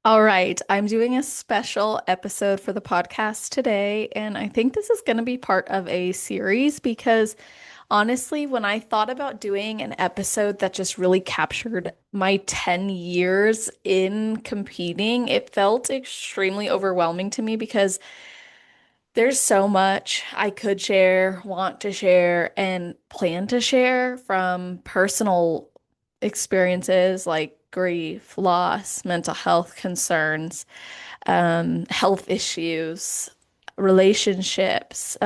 All right, I'm doing a special episode for the podcast today, and I think this is going to be part of a series because honestly, when I thought about doing an episode that just really captured my 10 years in competing, it felt extremely overwhelming to me because there's so much I could share, want to share, and plan to share from personal experiences like grief, loss, mental health concerns, health issues, relationships,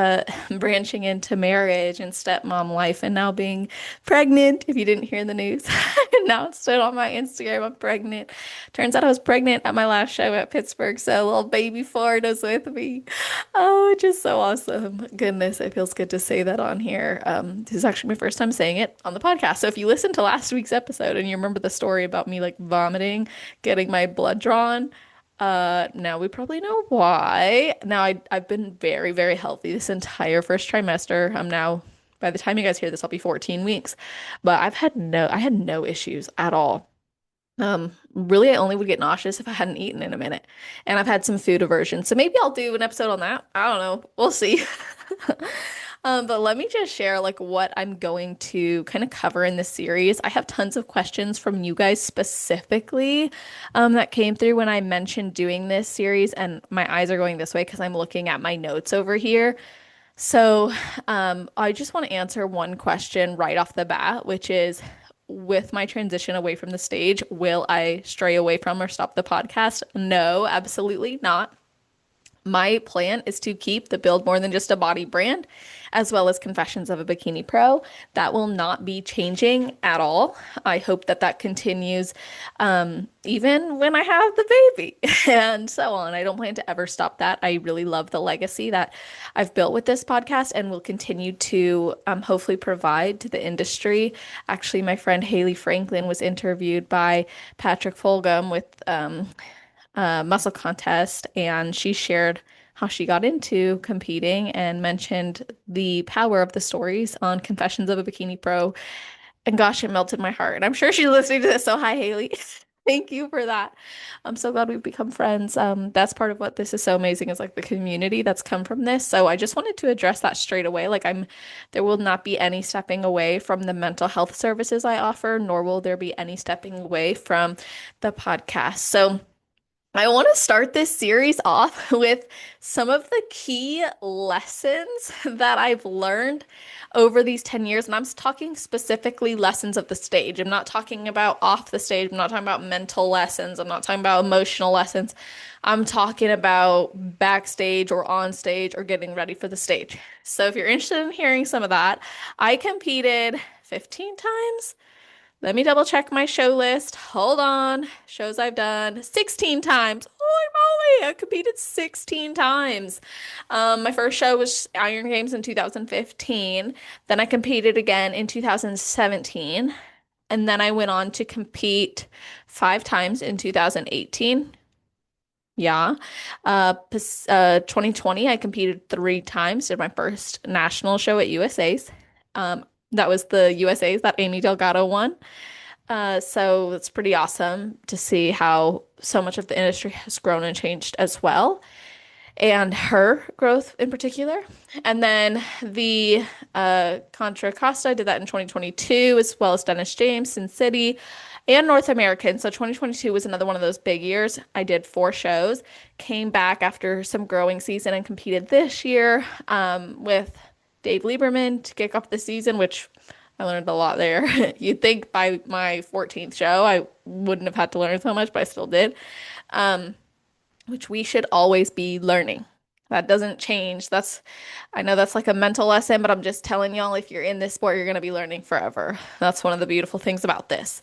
branching into marriage and stepmom life, and now being pregnant. If you didn't hear the news, I announced it on my Instagram. I'm pregnant. Turns out I was pregnant at my last show at Pittsburgh, so little baby Ford was with me. Oh, it's just so awesome. Goodness, it feels good to say that on here. This is actually my first time saying it on the podcast. So if you listened to last week's episode and you remember the story about me like vomiting, getting my blood drawn, now we probably know why. Now I've been very, very healthy this entire first trimester. I'm now, by the time you guys hear this, I'll be 14 weeks. But I had no issues at all. Really, I only would get nauseous if I hadn't eaten in a minute. And I've had some food aversion. So maybe I'll do an episode on that. I don't know. We'll see. But let me just share like what I'm going to kind of cover in this series. I have tons of questions from you guys specifically that came through when I mentioned doing this series, and my eyes are going this way because I'm looking at my notes over here. So, I just want to answer one question right off the bat, which is with my transition away from the stage, will I stray away from or stop the podcast? No, absolutely not. My plan is to keep the Build More Than Just a Body brand, as well as Confessions of a Bikini Pro. That will not be changing at all. I hope that that continues even when I have the baby and so on. I don't plan to ever stop that. I really love the legacy that I've built with this podcast and will continue to hopefully provide to the industry. Actually, my friend Haley Franklin was interviewed by Patrick Fulgham with muscle contest, and she shared how she got into competing and mentioned the power of the stories on Confessions of a Bikini Pro. And gosh, it melted my heart. And I'm sure she's listening to this. So hi, Haley. Thank you for that. I'm so glad we've become friends. That's part of what this is so amazing is like the community that's come from this. So I just wanted to address that straight away. There will not be any stepping away from the mental health services I offer, nor will there be any stepping away from the podcast. So I want to start this series off with some of the key lessons that I've learned over these 10 years. And I'm talking specifically lessons of the stage. I'm not talking about off the stage. I'm not talking about mental lessons. I'm not talking about emotional lessons. I'm talking about backstage or on stage or getting ready for the stage. So if you're interested in hearing some of that, I competed 15 times. Let me double check my show list. Hold on. Shows I've done 16 times. Holy moly, I competed 16 times. My first show was Iron Games in 2015. Then I competed again in 2017. And then I went on to compete 5 times in 2018. Yeah. 2020, I competed 3 times. Did my first national show at USA's. That was the USA's that Amy Delgado won. So it's pretty awesome to see how so much of the industry has grown and changed as well, and her growth in particular. And then the Contra Costa, I did that in 2022, as well as Dennis James, Sin City, and North American. So 2022 was another one of those big years. I did 4 shows, came back after some growing season and competed this year with Dave Lieberman to kick off the season, which I learned a lot there. You'd think by my 14th show I wouldn't have had to learn so much, but I still did. Um, which we should always be learning. That doesn't change. I know that's like a mental lesson, but I'm just telling y'all if you're in this sport, you're going to be learning forever. That's one of the beautiful things about this.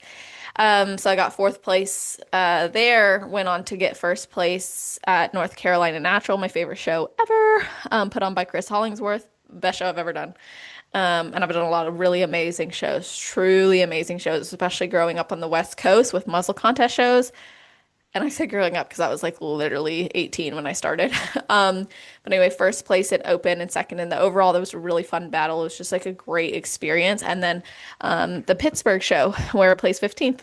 So I got fourth place there, went on to get first place at North Carolina Natural, my favorite show ever, put on by Chris Hollingsworth, best show I've ever done. And I've done a lot of really amazing shows, truly amazing shows, especially growing up on the West Coast with muscle contest shows. And I say growing up because I was like literally 18 when I started. But anyway, first place at Open and second in the overall. That was a really fun battle. It was just like a great experience. And then the Pittsburgh show where I placed 15th.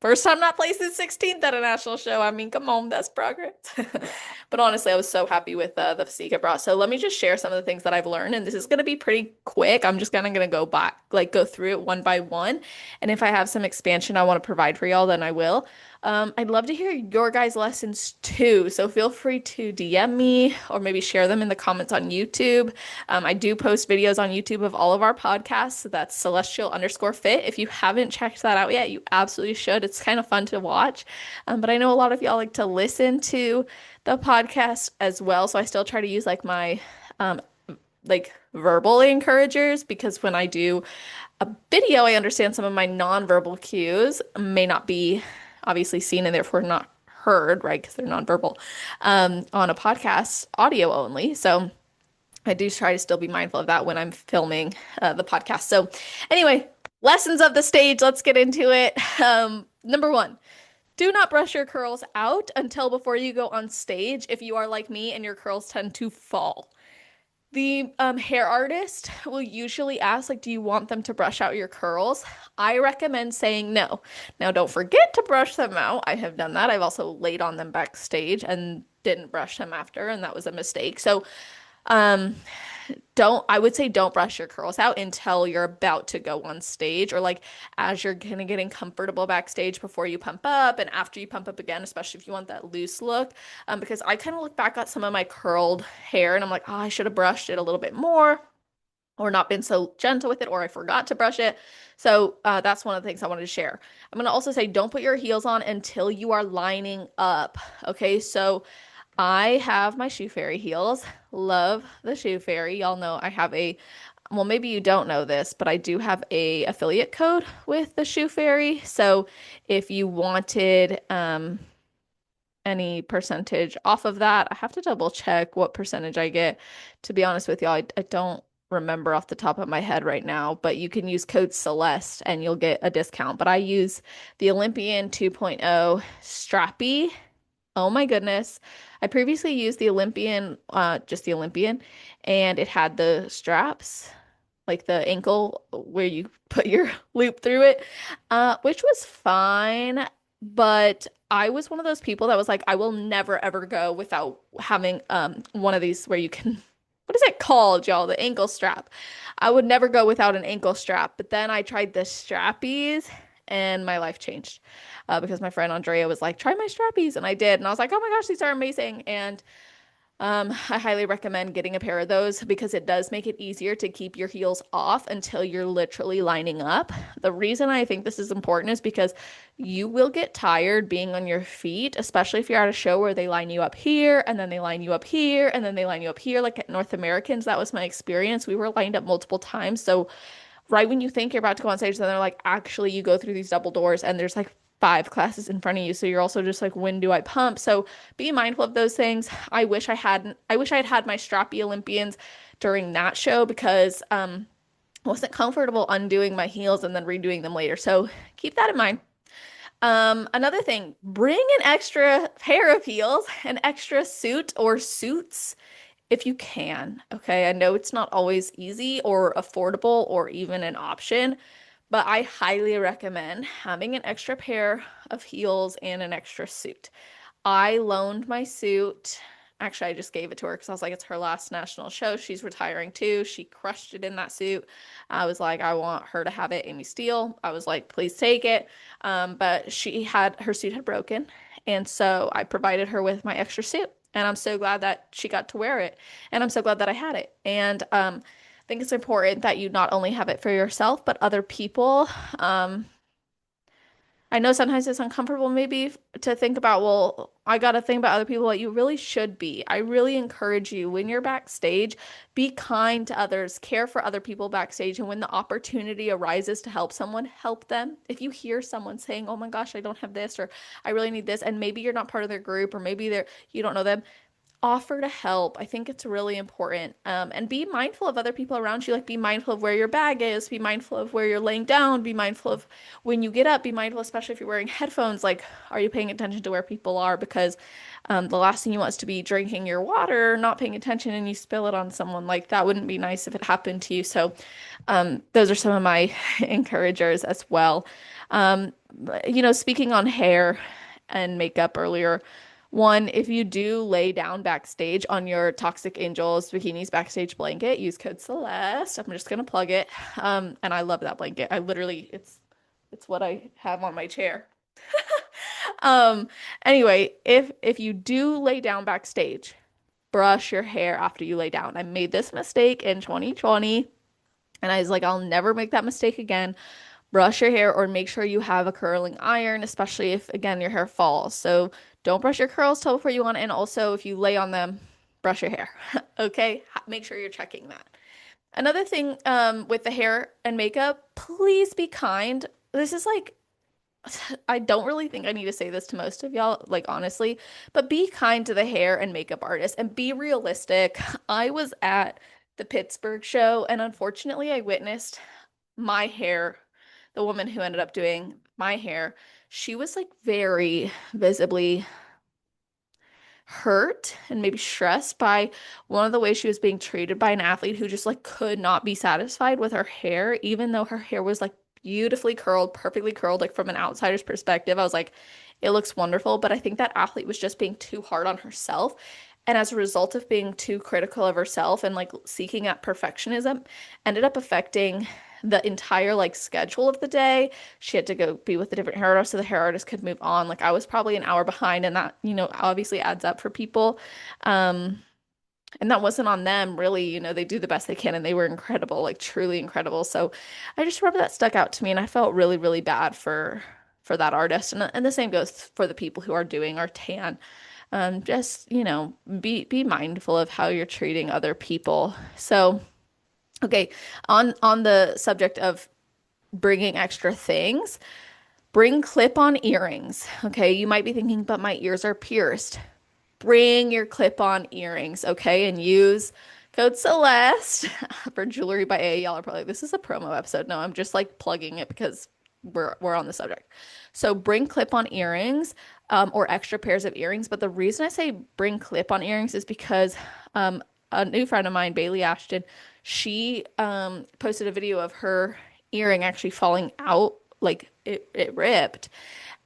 First time not placing 16th at a national show. I mean, come on, that's progress. But honestly, I was so happy with the physique I brought. So let me just share some of the things that I've learned, and this is going to be pretty quick. I'm just kind of going to go back, like go through it one by one. And if I have some expansion I want to provide for y'all, then I will. I'd love to hear your guys' lessons too. So feel free to DM me or maybe share them in the comments on YouTube. I do post videos on YouTube of all of our podcasts. So that's celestial_fit. If you haven't checked that out yet, you absolutely should. It's kind of fun to watch. But I know a lot of y'all like to listen to the podcast as well. So I still try to use like my um, like verbal encouragers because when I do a video, I understand some of my nonverbal cues may not be obviously seen and therefore not heard, right? Because they're nonverbal on a podcast, audio only. So I do try to still be mindful of that when I'm filming the podcast. So, anyway, lessons of the stage. Let's get into it. Number one, do not brush your curls out until before you go on stage if you are like me and your curls tend to fall. The hair artist will usually ask, like, do you want them to brush out your curls? I recommend saying no. Now, don't forget to brush them out. I have done that. I've also laid on them backstage and didn't brush them after, and that was a mistake. So, um, I would say don't brush your curls out until you're about to go on stage or like as you're kind of getting comfortable backstage before you pump up and after you pump up again, especially if you want that loose look. Because I kind of look back at some of my curled hair and I'm like, oh, I should have brushed it a little bit more or not been so gentle with it, or I forgot to brush it. So that's one of the things I wanted to share. I'm going to also say don't put your heels on until you are lining up. Okay, so I have my Shoe Fairy heels. Love the Shoe Fairy. Y'all know I have well, maybe you don't know this, but I do have a affiliate code with the Shoe Fairy. So if you wanted any percentage off of that, I have to double check what percentage I get. To be honest with y'all, I don't remember off the top of my head right now, but you can use code Celeste and you'll get a discount. But I use the Olympian 2.0 Strappy. Oh my goodness. I previously used the Olympian, just the Olympian, and it had the straps, like the ankle where you put your loop through it, which was fine. But I was one of those people that was like, I will never ever go without having one of these where you can, what is it called, y'all? The ankle strap. I would never go without an ankle strap. But then I tried the strappies and my life changed because my friend Andrea was like, try my strappies. And I did. And I was like, oh my gosh, these are amazing. And I highly recommend getting a pair of those because it does make it easier to keep your heels off until you're literally lining up. The reason I think this is important is because you will get tired being on your feet, especially if you're at a show where they line you up here and then they line you up here and then they line you up here. Like at North Americans, that was my experience. We were lined up multiple times. So right when you think you're about to go on stage, then they're like, actually, you go through these double doors and there's like 5 classes in front of you. So you're also just like, when do I pump? So be mindful of those things. I wish I had had my strappy Olympians during that show because I wasn't comfortable undoing my heels and then redoing them later. So keep that in mind. Another thing, bring an extra pair of heels, an extra suit or suits if you can. Okay, I know it's not always easy or affordable or even an option, but I highly recommend having an extra pair of heels and an extra suit. I loaned my suit. Actually, I just gave it to her because I was like, it's her last national show. She's retiring too. She crushed it in that suit. I was like, I want her to have it, Amy Steele. I was like, please take it. But her suit had broken. And so I provided her with my extra suit. And I'm so glad that she got to wear it. And I'm so glad that I had it. And I think it's important that you not only have it for yourself, but other people. I know sometimes it's uncomfortable maybe to think about, well, I got to think about other people that you really should be. I really encourage you when you're backstage, be kind to others, care for other people backstage. And when the opportunity arises to help someone, help them. If you hear someone saying, oh my gosh, I don't have this, or I really need this, and maybe you're not part of their group, or maybe you don't know them, offer to help. I think it's really important. And be mindful of other people around you. Like, be mindful of where your bag is, be mindful of where you're laying down, be mindful of when you get up, be mindful, especially if you're wearing headphones. Like, are you paying attention to where people are? Because the last thing you want is to be drinking your water, not paying attention, and you spill it on someone. Like, that wouldn't be nice if it happened to you. So, those are some of my encouragers as well. Speaking on hair and makeup earlier, one, if you do lay down backstage on your Toxic Angels Bikinis backstage blanket, use code Celeste. I'm just gonna plug it. And I love that blanket. I literally, it's what I have on my chair. Um, anyway, if you do lay down backstage, brush your hair after you lay down. I made this mistake in 2020, and I was like, I'll never make that mistake again. Brush your hair or make sure you have a curling iron, especially if, again, your hair falls. So don't brush your curls till before you want, and also if you lay on them, brush your hair. Okay? Make sure you're checking that. Another thing with the hair and makeup, please be kind. This is like, I don't really think I need to say this to most of y'all, like honestly, but be kind to the hair and makeup artists and be realistic. I was at the Pittsburgh show, and unfortunately, I witnessed my hair, the woman who ended up doing my hair, she was like very visibly hurt and maybe stressed by one of the ways she was being treated by an athlete who just like could not be satisfied with her hair, even though her hair was like beautifully curled, perfectly curled, like from an outsider's perspective. I was like, it looks wonderful. But I think that athlete was just being too hard on herself. And as a result of being too critical of herself and like seeking out perfectionism, ended up affecting the entire like schedule of the day. She had to go be with a different hair artist so the hair artist could move on. Like I was probably an hour behind, and that, obviously adds up for people. Um, and that wasn't on them, really. They do the best they can, and they were incredible, like truly incredible. So I just remember that stuck out to me, and I felt really, really bad for that artist. And the same goes for the people who are doing our tan. Just, be mindful of how you're treating other people. So, okay, on the subject of bringing extra things, bring clip-on earrings. Okay, you might be thinking, but my ears are pierced. Bring your clip-on earrings, okay? And use code Celeste for Jewelry by A. Y'all are probably like, this is a promo episode. No, I'm just like plugging it because we're on the subject. So bring clip-on earrings, or extra pairs of earrings. But the reason I say bring clip-on earrings is because a new friend of mine, Bailey Ashton, she posted a video of her earring actually falling out, like it ripped.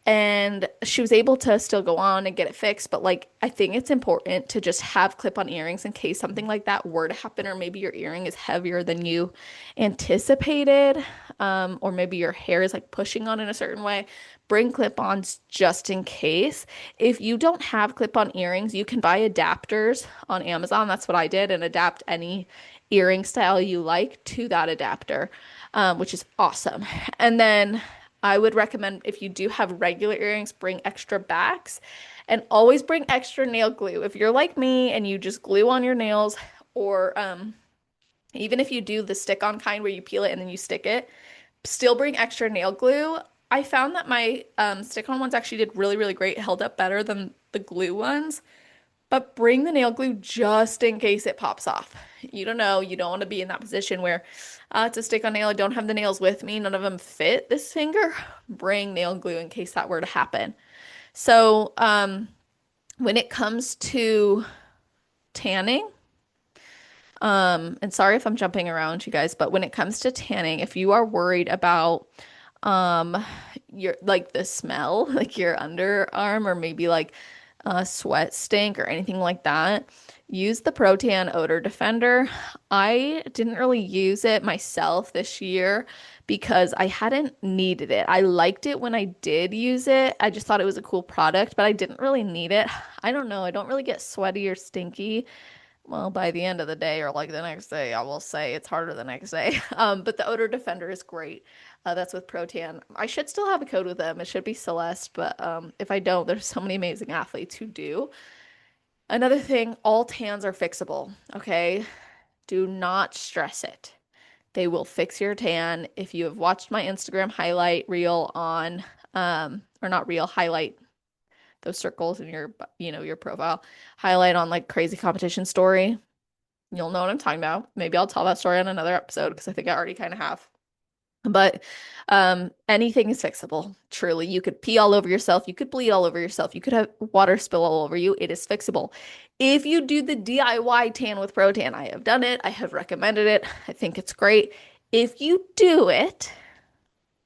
And she was able to still go on and get it fixed. But like, I think it's important to just have clip-on earrings in case something like that were to happen, or maybe your earring is heavier than you anticipated, or maybe your hair is like pushing on in a certain way. Bring clip-ons just in case. If you don't have clip-on earrings, you can buy adapters on Amazon. That's what I did, and adapt any earring style you like to that adapter, which is awesome. And then I would recommend, if you do have regular earrings, bring extra backs, and always bring extra nail glue. If you're like me and you just glue on your nails, or even if you do the stick-on kind where you peel it and then you stick it, still bring extra nail glue. I found that my stick-on ones actually did really, really great, held up better than the glue ones. But bring the nail glue just in case it pops off. You don't know. You don't want to be in that position where it's a stick-on nail. I don't have the nails with me. None of them fit this finger. Bring nail glue in case that were to happen. So, when it comes to tanning, and sorry if I'm jumping around, you guys, but when it comes to tanning, if you are worried about um your like the smell, like your underarm, or maybe like sweat stink or anything like that, use the Protan Odor Defender. I didn't really use it myself this year because I hadn't needed it. I liked it when I did use it. I just thought it was a cool product, but I didn't really need it. I don't know. I don't really get sweaty or stinky. Well, by the end of the day or like the next day, I will say it's harder the next day. But the Odor Defender is great. That's with Protan. I should still have a code with them. It should be Celeste, but if I don't, there's so many amazing athletes who do. Another thing, all tans are fixable, okay? Do not stress it. They will fix your tan. If you have watched my Instagram highlight reel on, or not reel, highlight those circles in your, your profile, highlight on like crazy competition story. You'll know what I'm talking about. Maybe I'll tell that story on another episode because I think I already kind of have. But anything is fixable. Truly, you could pee all over yourself, you could bleed all over yourself, you could have water spill all over you. It is fixable. If you do the DIY tan with Protan, I have done it. I have recommended it. I think it's great. If you do it,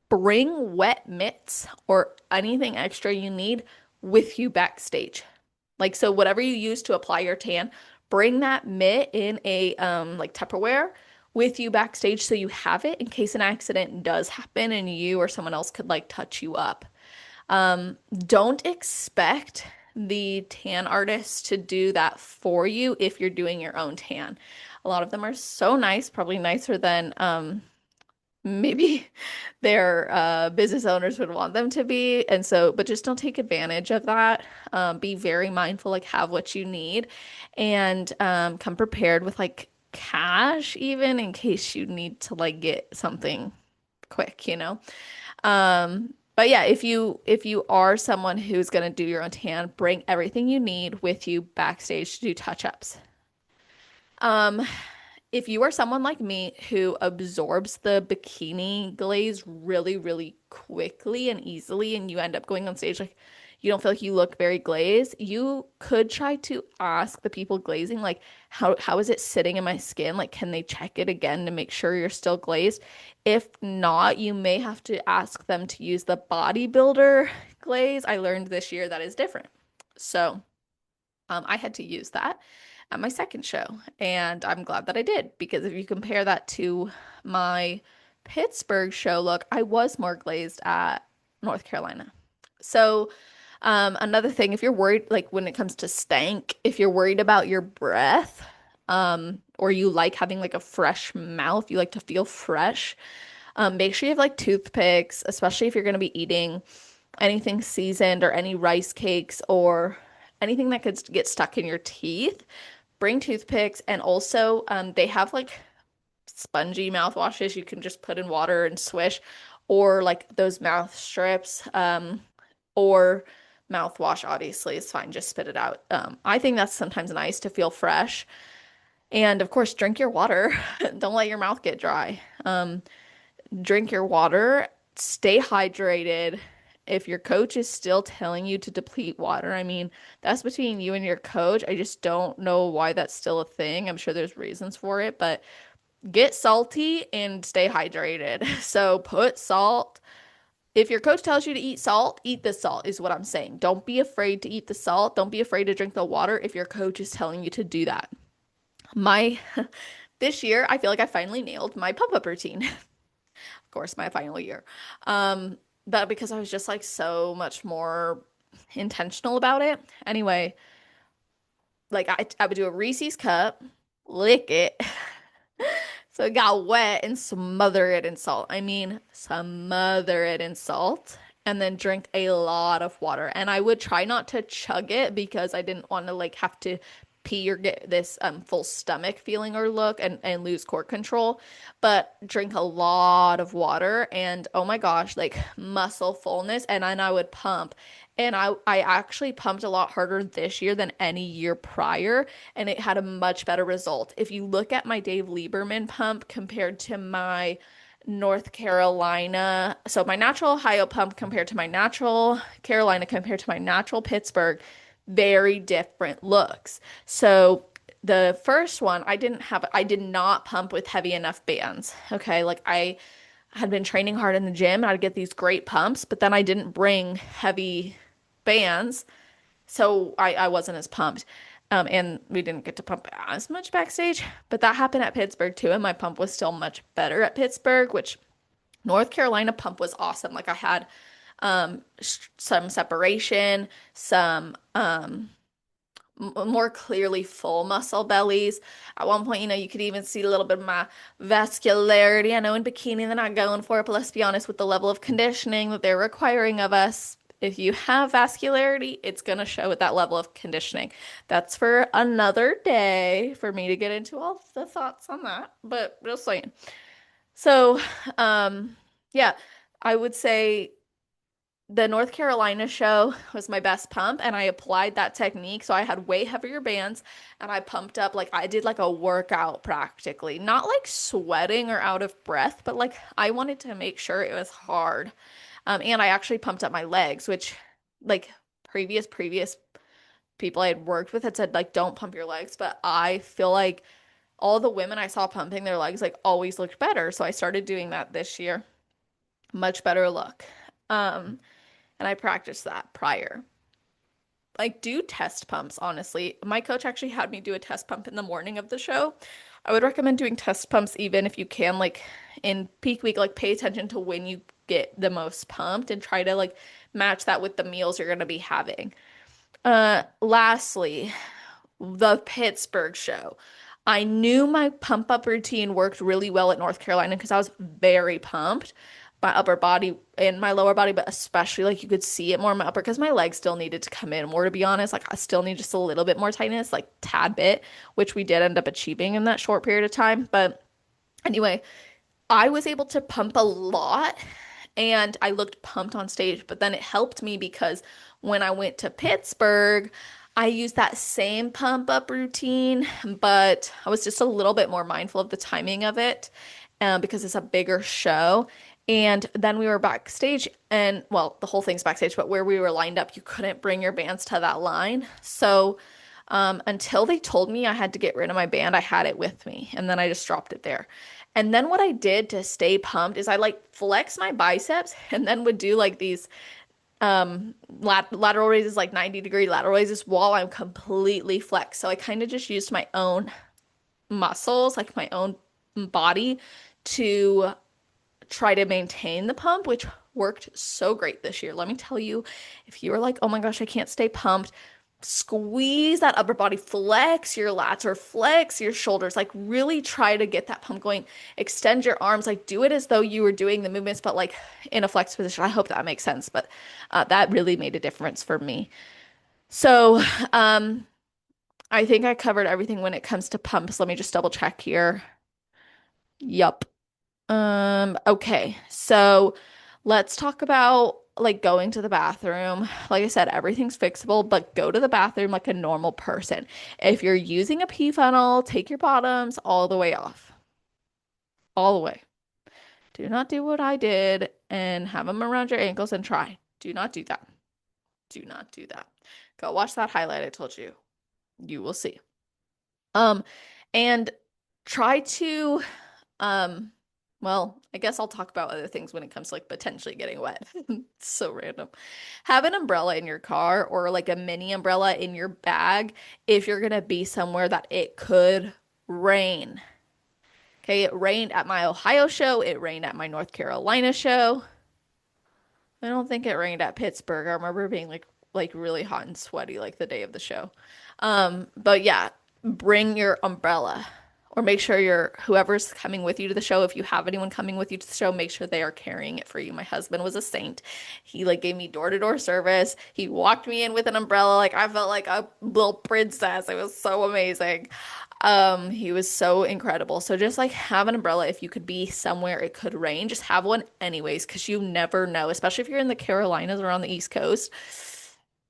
bring wet mitts or anything extra you need with you backstage. Like so whatever you use to apply your tan, bring that mitt in a like Tupperware with you backstage so you have it in case an accident does happen and you or someone else could like touch you up. Don't expect the tan artist to do that for you if you're doing your own tan. A lot of them are so nice, probably nicer than maybe their business owners would want them to be. And so, but just don't take advantage of that. Be very mindful, like have what you need and come prepared with like cash even in case you need to like get something quick, you know? But yeah, if you are someone who's gonna do your own tan, bring everything you need with you backstage to do touch-ups. Um, if you are someone like me who absorbs the bikini glaze really, really quickly and easily, and you end up going on stage like you don't feel like you look very glazed, you could try to ask the people glazing, like, how is it sitting in my skin? Like, can they check it again to make sure you're still glazed? If not, you may have to ask them to use the bodybuilder glaze. I learned this year that is different. So, I had to use that at my second show, and I'm glad that I did because if you compare that to my Pittsburgh show look, I was more glazed at North Carolina. So, another thing, if you're worried, like when it comes to stank, if you're worried about your breath, or you like having like a fresh mouth, you like to feel fresh, make sure you have like toothpicks, especially if you're going to be eating anything seasoned or any rice cakes or anything that could get stuck in your teeth. Bring toothpicks, and also they have like spongy mouthwashes you can just put in water and swish, or like those mouth strips, or mouthwash obviously is fine, just spit it out. I think that's sometimes nice to feel fresh. And of course, drink your water. Don't let your mouth get dry. Drink your water, stay hydrated. If your coach is still telling you to deplete water, I mean, that's between you and your coach. I just don't know why that's still a thing. I'm sure there's reasons for it, but get salty and stay hydrated. So put salt. If your coach tells you to eat the salt, is what I'm saying. Don't be afraid to eat the salt. Don't be afraid to drink the water if your coach is telling you to do that. My this year, I feel like I finally nailed my pump up routine. Of course, my final year. But because I was just like so much more intentional about it. Anyway, like I would do a Reese's cup, lick it, so it got wet and smother it in salt. I mean, smother it in salt and then drink a lot of water. And I would try not to chug it because I didn't want to like have to pee or get this full stomach feeling or look and lose core control. But drink a lot of water and oh my gosh, like muscle fullness. And then I would pump. And I actually pumped a lot harder this year than any year prior, and it had a much better result. If you look at my Dave Lieberman pump compared to my North Carolina, so my natural Ohio pump compared to my natural Carolina compared to my natural Pittsburgh, very different looks. So the first one, I did not pump with heavy enough bands. Okay, like I had been training hard in the gym and I'd get these great pumps, but then I didn't bring heavy bands, so I wasn't as pumped. And we didn't get to pump as much backstage, but that happened at Pittsburgh too, and my pump was still much better at Pittsburgh, which North Carolina pump was awesome. Like I had some separation, some more clearly full muscle bellies. At one point, you could even see a little bit of my vascularity. I know in bikini they're not going for it, but let's be honest, with the level of conditioning that they're requiring of us, if you have vascularity, it's going to show at that level of conditioning. That's for another day for me to get into all the thoughts on that, but just saying. So, yeah, I would say the North Carolina show was my best pump, and I applied that technique. So I had way heavier bands and I pumped up like I did like a workout practically. Not like sweating or out of breath, but like I wanted to make sure it was hard. And I actually pumped up my legs, which like previous people I had worked with had said like don't pump your legs, but I feel like all the women I saw pumping their legs like always looked better. So I started doing that this year. Much better look. Um, and I practiced that prior. Like do test pumps, honestly. My coach actually had me do a test pump in the morning of the show. I would recommend doing test pumps even if you can, like in peak week, like pay attention to when you get the most pumped and try to like match that with the meals you're gonna be having. Lastly, the Pittsburgh show. I knew my pump up routine worked really well at North Carolina because I was very pumped. My upper body and my lower body, but especially like you could see it more in my upper because my legs still needed to come in more, to be honest. Like I still need just a little bit more tightness, like tad bit, which we did end up achieving in that short period of time. But anyway, I was able to pump a lot and I looked pumped on stage, but then it helped me because when I went to Pittsburgh, I used that same pump up routine, but I was just a little bit more mindful of the timing of it because it's a bigger show. And then we were backstage, and well, the whole thing's backstage, but where we were lined up, you couldn't bring your bands to that line. So until they told me I had to get rid of my band, I had it with me, and then I just dropped it there. And then what I did to stay pumped is I like flex my biceps and then would do like these lateral raises, like 90-degree lateral raises while I'm completely flexed. So I kind of just used my own muscles, like my own body to try to maintain the pump, which worked so great this year. Let me tell you, if you are like, oh my gosh, I can't stay pumped, squeeze that upper body, flex your lats or flex your shoulders, like really try to get that pump going. Extend your arms, like do it as though you were doing the movements, but like in a flex position. I hope that makes sense, but that really made a difference for me. So, I think I covered everything when it comes to pumps. Let me just double check here. Yup. Okay. So let's talk about like going to the bathroom. Like I said, everything's fixable, but go to the bathroom like a normal person. If you're using a pee funnel, take your bottoms all the way off. All the way. Do not do what I did and have them around your ankles and try. Do not do that. Do not do that. Go watch that highlight I told you. You will see. Um, and try to um well, I guess I'll talk about other things when it comes to like potentially getting wet. It's so random. Have an umbrella in your car or like a mini umbrella in your bag if you're gonna be somewhere that it could rain. Okay, it rained at my Ohio show, it rained at my North Carolina show. I don't think it rained at Pittsburgh. I remember being like really hot and sweaty like the day of the show. But yeah, bring your umbrella or make sure your whoever's coming with you to the show, if you have anyone coming with you to the show, make sure they are carrying it for you. My husband was a saint. He like gave me door-to-door service. He walked me in with an umbrella. Like I felt like a little princess. It was so amazing. He was so incredible. So just like have an umbrella if you could be somewhere it could rain. Just have one anyways, because you never know, especially if you're in the Carolinas or on the East Coast.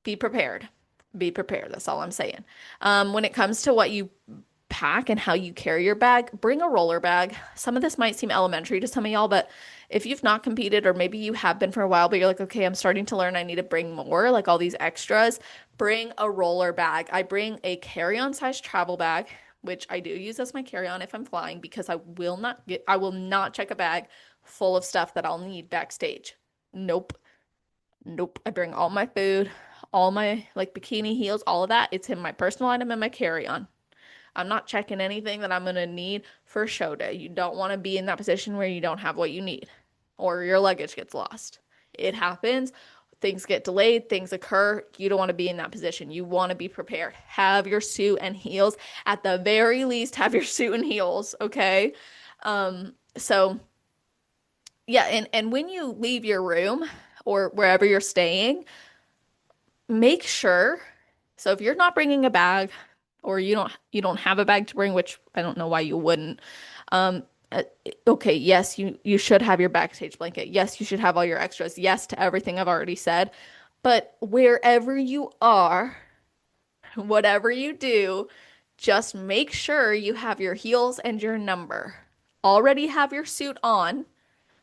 Be prepared. Be prepared. That's all I'm saying. When it comes to what you pack and how you carry your bag, bring a roller bag. Some of this might seem elementary to some of y'all, but if you've not competed or maybe you have been for a while, but you're like, okay, I'm starting to learn, I need to bring more, like all these extras, bring a roller bag. I bring a carry-on size travel bag, which I do use as my carry-on if I'm flying because I will not check a bag full of stuff that I'll need backstage. Nope. Nope. I bring all my food, all my like bikini heels, all of that. It's in my personal item and my carry-on. I'm not checking anything that I'm gonna need for show day. You don't want to be in that position where you don't have what you need or your luggage gets lost. It happens. Things get delayed, things occur. You don't want to be in that position. You want to be prepared. Have your suit and heels. At the very least, have your suit and heels, okay? So yeah, and when you leave your room or wherever you're staying, make sure. So if you're not bringing a bag or you don't have a bag to bring, which I don't know why you wouldn't, uh, okay, yes, you should have your backstage blanket. Yes, you should have all your extras. Yes to everything I've already said. But wherever you are, whatever you do, just make sure you have your heels and your number. Already have your suit on.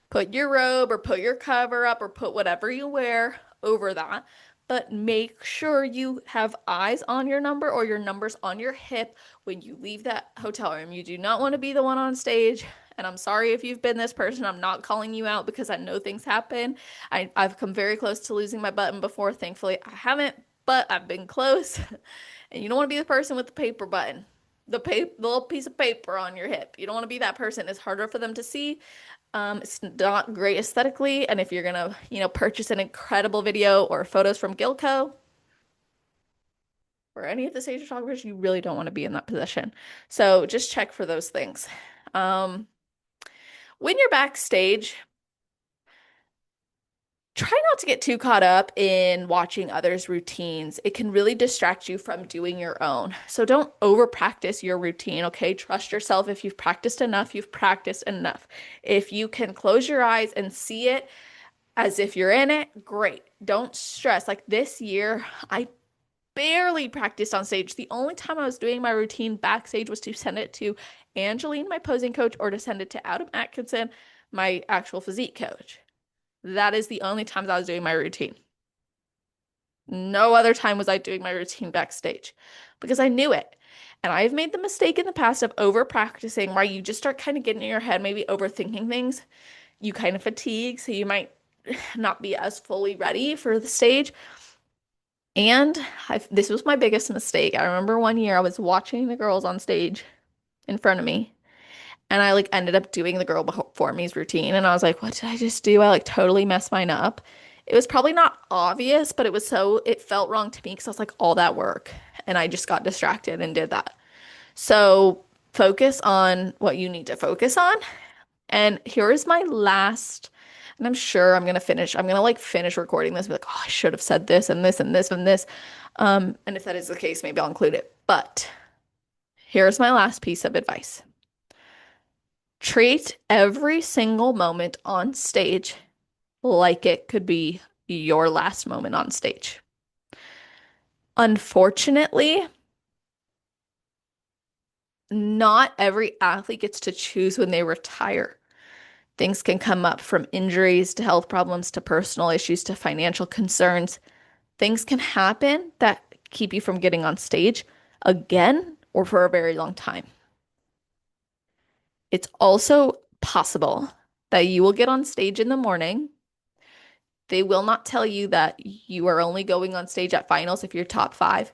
Put your robe or put your cover up or put whatever you wear over that. But make sure you have eyes on your number or your numbers on your hip when you leave that hotel room. You do not want to be the one on stage. And I'm sorry if you've been this person. I'm not calling you out because I know things happen. I've come very close to losing my button before. Thankfully, I haven't, but I've been close. And you don't want to be the person with the paper button, the little piece of paper on your hip. You don't want to be that person. It's harder for them to see. It's not great aesthetically, and if you're gonna, purchase an incredible video or photos from Gilco or any of the stage photographers, you really don't want to be in that position. So just check for those things. Um, when you're backstage, try not to get too caught up in watching others' routines. It can really distract you from doing your own. So don't over practice your routine, okay? Trust yourself. If you've practiced enough, you've practiced enough. If you can close your eyes and see it as if you're in it, great. Don't stress. Like this year, I barely practiced on stage. The only time I was doing my routine backstage was to send it to Angeline, my posing coach, or to send it to Adam Atkinson, my actual physique coach. That is the only times I was doing my routine. No other time was I doing my routine backstage because I knew it. And I've made the mistake in the past of over practicing where you just start kind of getting in your head, maybe overthinking things. You kind of fatigue, so you might not be as fully ready for the stage. And this was my biggest mistake. I remember one year I was watching the girls on stage in front of me, and I like ended up doing the girl before me's routine, and I was like, what did I just do? I like totally messed mine up. It was probably not obvious, but it felt wrong to me because I was like, all that work, and I just got distracted and did that. So focus on what you need to focus on. And here is my last, and I'm sure I'm gonna like finish recording this, be like, oh, I should have said this and this and this and this. And if that is the case, maybe I'll include it. But here's my last piece of advice. Treat every single moment on stage like it could be your last moment on stage. Unfortunately, not every athlete gets to choose when they retire. Things can come up from injuries to health problems to personal issues to financial concerns. Things can happen that keep you from getting on stage again or for a very long time. It's also possible that you will get on stage in the morning. They will not tell you that you are only going on stage at finals if you're top five.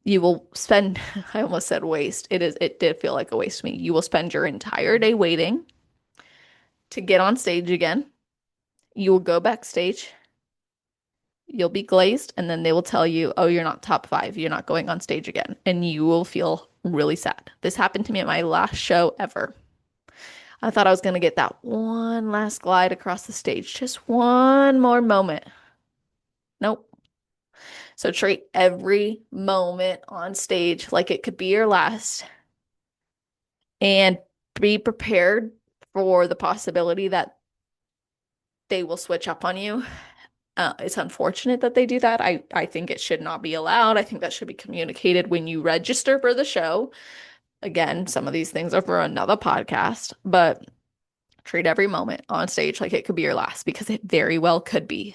You will spend, I almost said waste. It did feel like a waste to me. You will spend your entire day waiting to get on stage again. You will go backstage. You'll be glazed, and then they will tell you, oh, you're not top five. You're not going on stage again. And you will feel really sad. This happened to me at my last show ever. I thought I was going to get that one last glide across the stage, just one more moment. Nope. So treat every moment on stage like it could be your last and be prepared for the possibility that they will switch up on you. It's unfortunate that they do that. I think it should not be allowed. I think that should be communicated when you register for the show. Again, some of these things are for another podcast, but treat every moment on stage like it could be your last because it very well could be.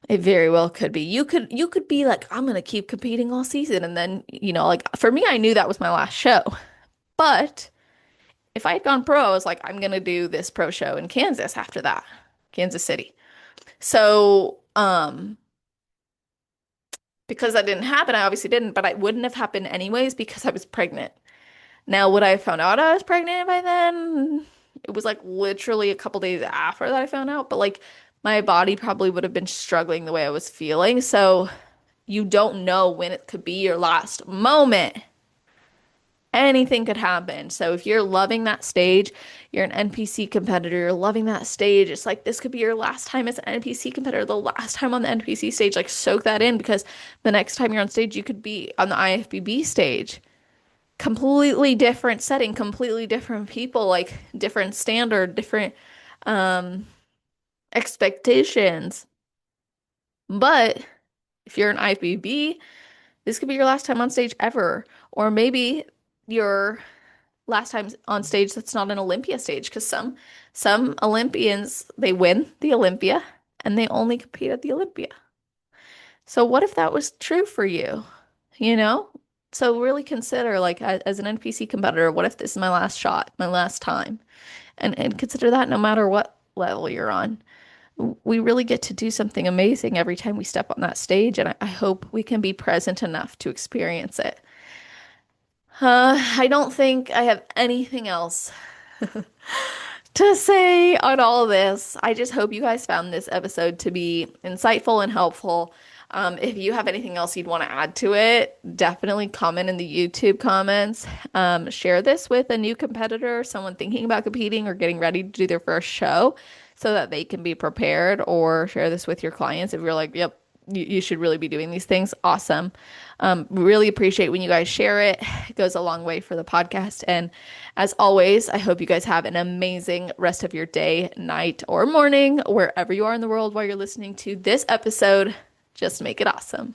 It very well could be. You could be like, I'm gonna keep competing all season, and then, like for me, I knew that was my last show. But if I had gone pro, I was like, I'm gonna do this pro show in Kansas after that, Kansas City. So, because that didn't happen, I obviously didn't, but it wouldn't have happened anyways because I was pregnant. Now, would I have found out I was pregnant by then? It was like literally a couple days after that I found out, but like my body probably would have been struggling the way I was feeling. So you don't know when it could be your last moment. Anything could happen. So if you're loving that stage, you're an NPC competitor, you're loving that stage. It's like this could be your last time as an NPC competitor, the last time on the NPC stage. Like soak that in because the next time you're on stage, you could be on the IFBB stage. completely different setting, completely different people, like different standard, different um expectations. But if you're an IFBB, this could be your last time on stage ever. Or maybe your last time on stage that's not an Olympia stage, because some Olympians they win the Olympia and they only compete at the Olympia. So what if that was true for you? You know? So really consider like as an NPC competitor, what if this is my last shot, my last time? And consider that no matter what level you're on. We really get to do something amazing every time we step on that stage, and I hope we can be present enough to experience it. I don't think I have anything else to say on all this. I just hope you guys found this episode to be insightful and helpful. If you have anything else you'd want to add to it, definitely comment in the YouTube comments. Share this with a new competitor, someone thinking about competing or getting ready to do their first show so that they can be prepared, or share this with your clients if you're like, yep, you should really be doing these things. Awesome. Really appreciate when you guys share it. It goes a long way for the podcast. And as always, I hope you guys have an amazing rest of your day, night, or morning, wherever you are in the world while you're listening to this episode. Just make it awesome.